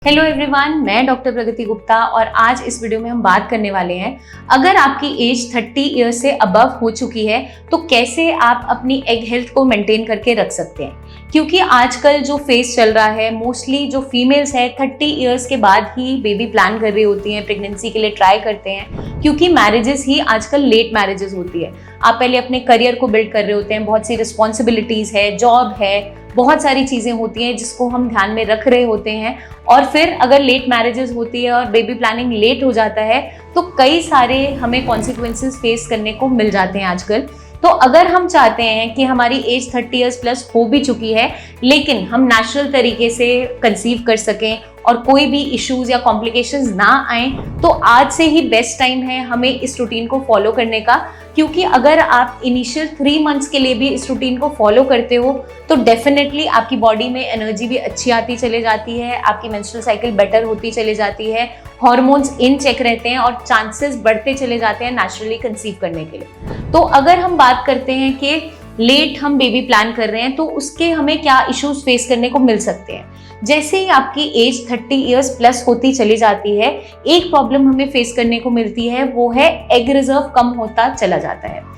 Hello everyone, मैं doctor प्रगति गुप्ता और आज इस वीडियो में हम बात करने वाले हैं अगर आपकी एज 30 ईयर से अबव हो चुकी है तो कैसे आप अपनी एग हेल्थ को मेंटेन करके रख सकते हैं। क्योंकि आजकल जो फेज चल रहा है, मोस्टली जो फीमेल्स है 30 ईयर्स के बाद ही बेबी प्लान कर रही होती हैं, प्रेगनेंसी के लिए ट्राई करते हैं, क्योंकि मैरिजेस ही आजकल लेट मैरिजेस होती है। आप पहले अपने करियर को बिल्ड कर रहे होते हैं, बहुत सी रिस्पॉन्सिबिलिटीज़ है, जॉब है, बहुत सारी चीज़ें होती हैं जिसको हम ध्यान में रख रहे होते हैं। और फिर अगर लेट मैरिजेस होती है और बेबी प्लानिंग लेट हो जाता है तो कई सारे हमें कॉन्सिक्वेंसेस फेस करने को मिल जाते हैं आजकल। तो अगर हम चाहते हैं कि हमारी एज 30 ईयर्स प्लस हो भी चुकी है लेकिन हम नेचुरल तरीके से कंसीव कर सकें और कोई भी इश्यूज या कॉम्प्लिकेशंस ना आए, तो आज से ही बेस्ट टाइम है हमें इस रूटीन को फॉलो करने का। क्योंकि अगर आप इनिशियल 3 मंथ्स के लिए भी इस रूटीन को फॉलो करते हो तो डेफिनेटली आपकी बॉडी में एनर्जी भी अच्छी आती चले जाती है, आपकी मेंस्ट्रुअल साइकिल बेटर होती चली जाती है, हॉर्मोन्स इन चेक रहते हैं और चांसेस बढ़ते चले जाते हैं नेचुरली कंसीव करने के लिए। तो अगर हम बात करते हैं कि लेट हम बेबी प्लान कर रहे हैं तो उसके हमें क्या इश्यूज फेस करने को मिल सकते हैं। जैसे ही आपकी एज 30 ईयर्स प्लस होती चली जाती है, एक प्रॉब्लम हमें फेस करने को मिलती है, वो है एग रिजर्व कम होता चला जाता है।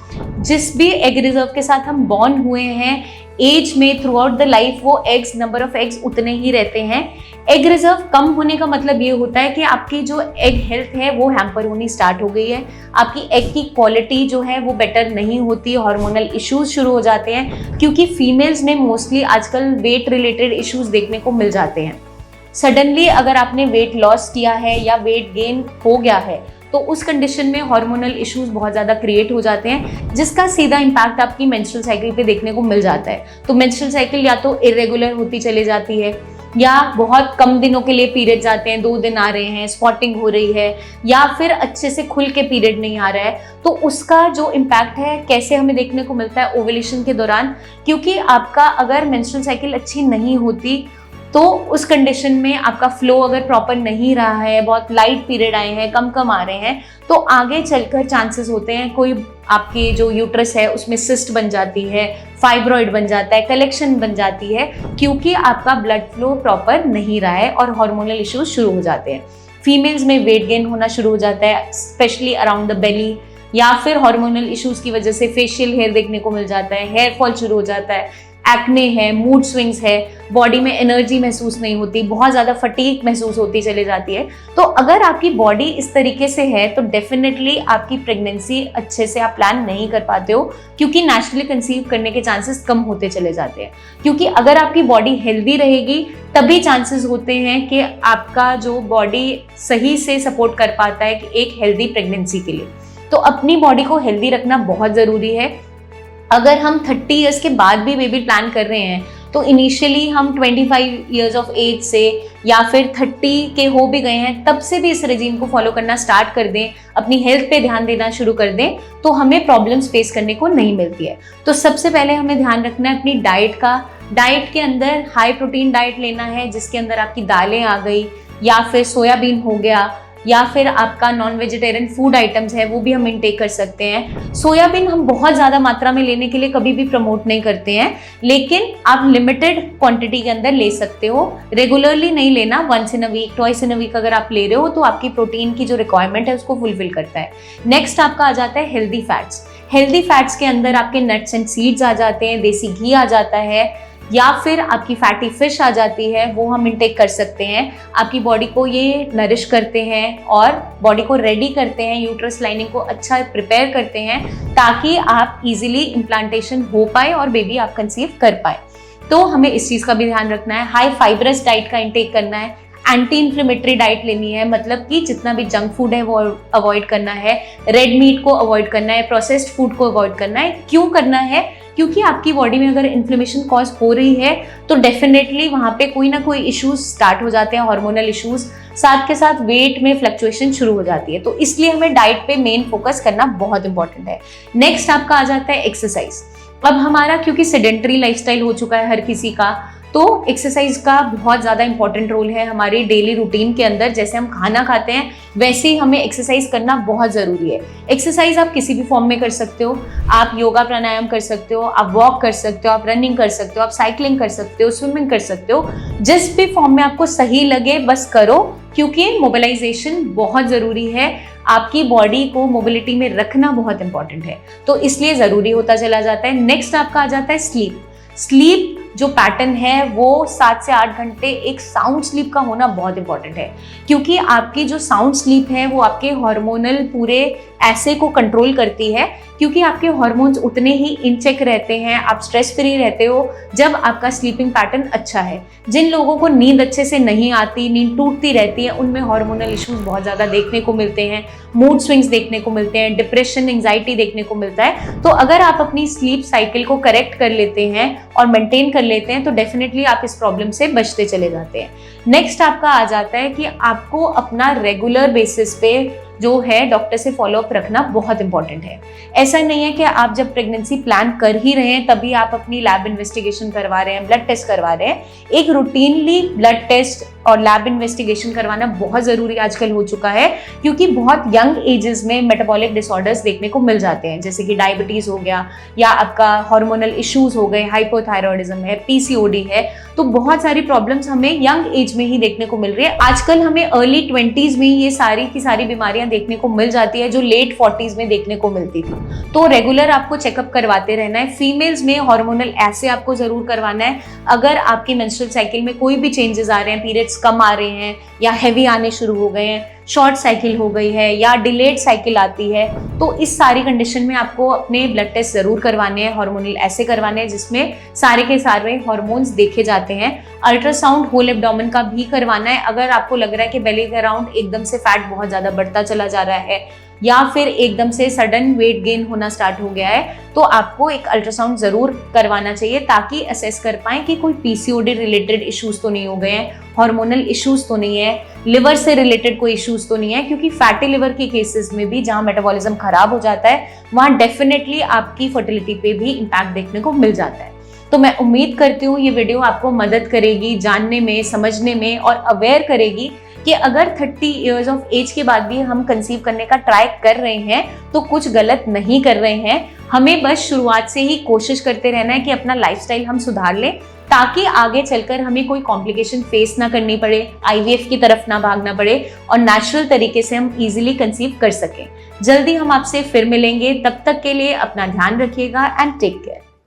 जिस भी एग रिजर्व के साथ हम बॉर्न हुए हैं, एज में थ्रू आउट द लाइफ वो एग्स, नंबर ऑफ एग्स उतने ही रहते हैं। एग रिजर्व कम होने का मतलब ये होता है कि आपकी जो एग हेल्थ है वो हैम्पर होनी स्टार्ट हो गई है, आपकी एग की क्वालिटी जो है वो बेटर नहीं होती, हार्मोनल इश्यूज शुरू हो जाते हैं। क्योंकि फीमेल्स में मोस्टली आजकल वेट रिलेटेड इश्यूज देखने को मिल जाते हैं। सडनली अगर आपने वेट लॉस किया है या वेट गेन हो गया है तो उस कंडीशन में हार्मोनल इश्यूज बहुत ज़्यादा क्रिएट हो जाते हैं, जिसका सीधा इम्पैक्ट आपकी मेंस्ट्रुअल साइकिल पे देखने को मिल जाता है। तो मेंस्ट्रुअल साइकिल या तो इरेगुलर होती चली जाती है या बहुत कम दिनों के लिए पीरियड जाते हैं, 2 दिन आ रहे हैं, स्पॉटिंग हो रही है, या फिर अच्छे से खुल के पीरियड नहीं आ रहा है। तो उसका जो इम्पैक्ट है कैसे हमें देखने को मिलता है ओवुलेशन के दौरान। क्योंकि आपका अगर मेंस्ट्रुअल साइकिल अच्छी नहीं होती तो उस कंडीशन में आपका फ्लो अगर प्रॉपर नहीं रहा है, बहुत लाइट पीरियड आए हैं, कम आ रहे हैं, तो आगे चलकर चांसेस होते हैं कोई आपके जो यूट्रस है उसमें सिस्ट बन जाती है, फाइब्रॉइड बन जाता है, कलेक्शन बन जाती है, क्योंकि आपका ब्लड फ्लो प्रॉपर नहीं रहा है और हार्मोनल इश्यूज शुरू हो जाते हैं। फीमेल्स में वेट गेन होना शुरू हो जाता है, स्पेशली अराउंड द बेली, या फिर हार्मोनल इश्यूज की वजह से फेशियल हेयर देखने को मिल जाता है, हेयर फॉल शुरू हो जाता है, एक्ने है, मूड स्विंग्स है, बॉडी में एनर्जी महसूस नहीं होती, बहुत ज़्यादा फटीग महसूस होती चली जाती है। तो अगर आपकी बॉडी इस तरीके से है तो डेफिनेटली आपकी प्रेगनेंसी अच्छे से आप प्लान नहीं कर पाते हो, क्योंकि नेचुरली कंसीव करने के चांसेस कम होते चले जाते हैं। क्योंकि अगर आपकी बॉडी हेल्दी रहेगी तभी चांसेस होते हैं कि आपका जो बॉडी सही से सपोर्ट कर पाता है कि एक हेल्दी प्रेगनेंसी के लिए। तो अपनी बॉडी को हेल्दी रखना बहुत ज़रूरी है। अगर हम 30 ईयर्स के बाद भी बेबी प्लान कर रहे हैं तो इनिशियली हम 25 ईयर्स ऑफ एज से या फिर 30 के हो भी गए हैं तब से भी इस रेजिम को फॉलो करना स्टार्ट कर दें, अपनी हेल्थ पे ध्यान देना शुरू कर दें, तो हमें प्रॉब्लम्स फेस करने को नहीं मिलती है। तो सबसे पहले हमें ध्यान रखना है अपनी डाइट का। डाइट के अंदर हाई प्रोटीन डाइट लेना है, जिसके अंदर आपकी दालें आ गई, या फिर सोयाबीन हो गया, या फिर आपका नॉन वेजिटेरियन फूड आइटम्स है वो भी हम इनटेक कर सकते हैं। सोयाबीन हम बहुत ज़्यादा मात्रा में लेने के लिए कभी भी प्रमोट नहीं करते हैं, लेकिन आप लिमिटेड क्वांटिटी के अंदर ले सकते हो, रेगुलरली नहीं लेना। Once in a week, twice in a week अगर आप ले रहे हो तो आपकी प्रोटीन की जो रिक्वायरमेंट है उसको फुलफिल करता है। नेक्स्ट आपका आ जाता है हेल्दी फैट्स। हेल्दी फैट्स के अंदर आपके नट्स एंड सीड्स आ जाते हैं, देसी घी आ जाता है, या फिर आपकी फैटी फिश आ जाती है, वो हम इनटेक कर सकते हैं। आपकी बॉडी को ये नरिश करते हैं और बॉडी को रेडी करते हैं, यूट्रस लाइनिंग को अच्छा प्रिपेयर करते हैं ताकि आप इजीली इम्प्लांटेशन हो पाए और बेबी आप कंसीव कर पाए। तो हमें इस चीज़ का भी ध्यान रखना है। हाई फाइब्रस डाइट का इंटेक करना है, एंटी इन्फ्लेमेटरी डाइट लेनी है, मतलब कि जितना भी जंक फूड है वो अवॉइड करना है, रेड मीट को अवॉइड करना है, प्रोसेस्ड फूड को अवॉइड करना है। क्यों करना है? क्योंकि आपकी बॉडी में अगर इन्फ्लेमेशन कॉज हो रही है तो डेफिनेटली वहाँ पे कोई ना कोई इश्यूज स्टार्ट हो जाते हैं, हार्मोनल इश्यूज, साथ के साथ वेट में फ्लक्चुएशन शुरू हो जाती है। तो इसलिए हमें डाइट पे मेन फोकस करना बहुत इंपॉर्टेंट है। नेक्स्ट आपका आ जाता है एक्सरसाइज। अब हमारा क्योंकि सेडेंटरी लाइफस्टाइल हो चुका है हर किसी का, तो एक्सरसाइज का बहुत ज़्यादा इंपॉर्टेंट रोल है हमारी डेली रूटीन के अंदर। जैसे हम खाना खाते हैं वैसे ही हमें एक्सरसाइज करना बहुत ज़रूरी है। एक्सरसाइज आप किसी भी फॉर्म में कर सकते हो, आप योगा प्राणायाम कर सकते हो, आप वॉक कर सकते हो, आप रनिंग कर सकते हो, आप साइकिलिंग कर सकते हो, स्विमिंग कर सकते हो, जिस भी फॉर्म में आपको सही लगे बस करो, क्योंकि मोबिलाइजेशन बहुत ज़रूरी है। आपकी बॉडी को मोबिलिटी में रखना बहुत इंपॉर्टेंट है, तो इसलिए ज़रूरी होता चला जाता है। नेक्स्ट आपका आ जाता है स्लीप जो पैटर्न है वो 7 से 8 घंटे एक साउंड स्लीप का होना बहुत इंपॉर्टेंट है, क्योंकि आपकी जो साउंड स्लीप है वो आपके हार्मोनल पूरे ऐसे को कंट्रोल करती है, क्योंकि आपके हार्मोन्स उतने ही इन चेक रहते हैं, आप स्ट्रेस फ्री रहते हो जब आपका स्लीपिंग पैटर्न अच्छा है। जिन लोगों को नींद अच्छे से नहीं आती, नींद टूटती रहती है, उनमें हार्मोनल इश्यूज बहुत ज़्यादा देखने को मिलते हैं, मूड स्विंग्स देखने को मिलते हैं, डिप्रेशन, एंग्जाइटी देखने को मिलता है। तो अगर आप अपनी स्लीप साइकिल को करेक्ट कर लेते हैं और मेंटेन कर लेते हैं तो डेफिनेटली आप इस प्रॉब्लम से बचते चले जाते हैं। नेक्स्ट आपका आ जाता है कि आपको अपना रेगुलर बेसिस पे जो है डॉक्टर से फॉलोअप रखना बहुत इंपॉर्टेंट है। ऐसा नहीं है कि आप जब प्रेगनेंसी प्लान कर ही रहे हैं तभी आप अपनी लैब इन्वेस्टिगेशन करवा रहे हैं, ब्लड टेस्ट करवा रहे हैं। एक रूटीनली ब्लड टेस्ट और लैब इन्वेस्टिगेशन करवाना बहुत ज़रूरी आजकल हो चुका है, क्योंकि बहुत यंग एजेस में मेटाबॉलिक डिसऑर्डर्स देखने को मिल जाते हैं, जैसे कि डायबिटीज़ हो गया या आपका हार्मोनल इश्यूज हो गए, हाइपोथायरॉयडिज्म है, पीसीओडी है। तो बहुत सारी प्रॉब्लम्स हमें यंग एज में ही देखने को मिल रही है। आजकल हमें अर्ली 20s में ये सारी की सारी बीमारियां देखने को मिल जाती है जो लेट 40s में देखने को मिलती थी। तो रेगुलर आपको चेकअप करवाते रहना है। फीमेल्स में हार्मोनल ऐसे आपको जरूर करवाना है। अगर आपकी मेंस्ट्रुअल साइकिल में कोई भी चेंजेस आ रहे हैं, पीरियड्स कम आ रहे हैं या हैवी आने शुरू हो गए हैं, शॉर्ट साइकिल हो गई है या डिलेड साइकिल आती है, तो इस सारी कंडीशन में आपको अपने ब्लड टेस्ट जरूर करवाने हैं, हार्मोनल ऐसे करवाने हैं जिसमें सारे के सारे हार्मोन्स देखे जाते हैं। अल्ट्रासाउंड होल एब्डोमेन का भी करवाना है। अगर आपको लग रहा है कि बेली के अराउंड एकदम से फैट बहुत ज्यादा बढ़ता चला जा रहा है या फिर एकदम से सडन वेट गेन होना स्टार्ट हो गया है, तो आपको एक अल्ट्रासाउंड जरूर करवाना चाहिए ताकि असेस कर पाएं कि कोई पीसीओडी रिलेटेड इश्यूज तो नहीं हो गए हैं, हार्मोनल इश्यूज तो नहीं है, लिवर से रिलेटेड कोई इश्यूज तो नहीं है। क्योंकि फैटी लिवर के केसेस में भी जहां मेटाबॉलिज्म खराब हो जाता है वहां डेफिनेटली आपकी फर्टिलिटी पे भी इम्पैक्ट देखने को मिल जाता है। तो मैं उम्मीद करती हूँ ये वीडियो आपको मदद करेगी जानने में, समझने में और अवेयर करेगी कि अगर 30 इयर्स ऑफ एज के बाद भी हम कंसीव करने का ट्राई कर रहे हैं तो कुछ गलत नहीं कर रहे हैं। हमें बस शुरुआत से ही कोशिश करते रहना है कि अपना लाइफस्टाइल हम सुधार लें, ताकि आगे चलकर हमें कोई कॉम्प्लिकेशन फेस ना करनी पड़े, आईवीएफ की तरफ ना भागना पड़े और नेचुरल तरीके से हम इजीली कंसीव कर सकें। जल्दी हम आपसे फिर मिलेंगे, तब तक के लिए अपना ध्यान रखिएगा एंड टेक केयर।